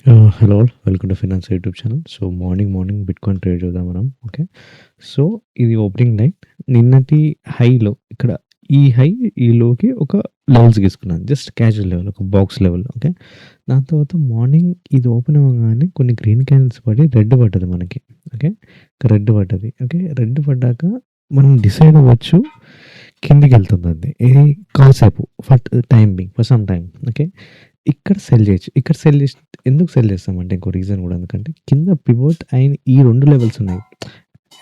Hello all. Welcome to finance YouTube channel. So morning bitcoin trade చూద్దాం మనం. Okay. So ఇది opening line నిన్నటి హైలో ఇక్కడ ఈ లోకి ఒక లెవెల్స్ గీసుకున్నాను. జస్ట్ క్యాజువల్ లెవెల్ ఒక బాక్స్ లెవెల్. ఓకే. దాని తర్వాత మార్నింగ్ ఇది ఓపెన్ అవ్వగానే కొన్ని గ్రీన్ క్యాండిల్స్ పడి రెడ్ పడ్డది మనకి. ఓకే. రెడ్ పడ్డది. ఓకే. రెడ్ పడ్డాక మనం డిసైడ్ అవ్వచ్చు కిందికెళ్తుంది అది. ఏది కాసేపు for time being for some time. Okay. ఇక్కడ సెల్ చేయొచ్చు. ఇక్కడ సెల్ చేసి ఎందుకు సెల్ చేస్తామంటే ఇంకో రీజన్ కూడా ఎందుకంటే కింద పివోట్ అయిన ఈ 2 లెవెల్స్ ఉన్నాయి.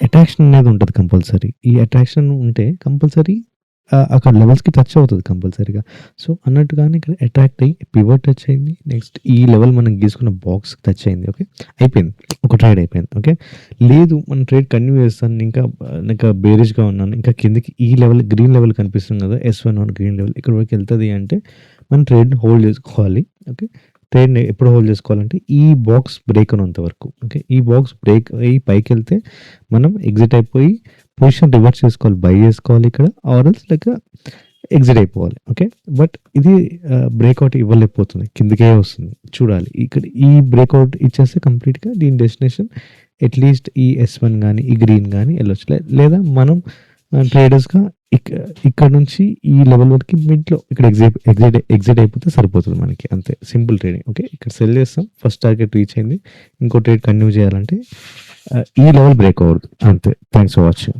అట్రాక్షన్ అనేది ఉంటది కంపల్సరీ. ఈ అట్రాక్షన్ ఉంటే కంపల్సరీ అక్కడ లెవెల్స్‌కి టచ్ అవుతది కంపల్సరీగా. సో, అన్నట్టుగానే ఇక్కడ అట్రాక్ట్ అయ్యి పివోట్ టచ్ అయింది. నెక్స్ట్ ఈ లెవెల్ మనం గీసుకున్న బాక్స్ టచ్ అయింది. ఓకే. అయిపోయింది. ఒక ట్రేడ్ అయిపోయింది. ఓకే. లేదు మనం ట్రేడ్ కంటిన్యూ చేస్తాను. ఇంకా బేరిష్‌గా ఉన్నాను. ఇంకా కిందకి ఈ లెవెల్ గ్రీన్ లెవెల్ కనిపిస్తుంది కదా! S1 గ్రీన్ లెవెల్ ఇక్కడి వరకు వెళ్తది అంటే మనం ట్రేడ్‌ని హోల్డ్ చేసుకోవాలి. ఓకే. ట్రేడ్‌ని ఎప్పుడు హోల్డ్ చేసుకోవాలంటే ఈ బాక్స్ బ్రేక్ అయ్యేంత వరకు. ఓకే. ఈ బాక్స్ బ్రేక్ అయ్యి పైకెళ్తే మనం ఎగ్జిట్ అయిపోయి పొజిషన్ రివర్స్ చేసుకోవాలి. బై చేసుకోవాలి ఇక్కడ ఆర్ ఎల్స్ ఎగ్జిట్ అయిపోవాలి. ఓకే. బట్ ఇది బ్రేక్‌ఔట్ ఇవ్వలేకపోతుంది. కిందకే వస్తుంది. చూడాలి. ఇక్కడ ఈ బ్రేక్‌ఔట్ ఇచ్చేస్తే కంప్లీట్‌గా దీని డెస్టినేషన్ అట్‌లీస్ట్ ఈ S1 గాని, ఈ గ్రీన్ గాని ఎళ్ళొచ్చు. లేదా మనం ట్రేడర్స్‌గా ఇక్కడ నుంచి ఈ లెవెల్ వరకి మిడ్‌లో ఇక్కడ ఎగ్జిట్ అయిపోతే సరిపోతుంది మనకి. అంతే సింపుల్ ట్రేడింగ్. ఓకే. ఇక్కడ సెల్ చేస్తాం. ఫస్ట్ టార్గెట్ రీచ్ అయింది. ఇంకో ట్రేడ్ కంటిన్యూ చేయాలంటే ఈ లెవెల్ బ్రేక్ అవ్వద్దు. అంతే. Thanks for watching.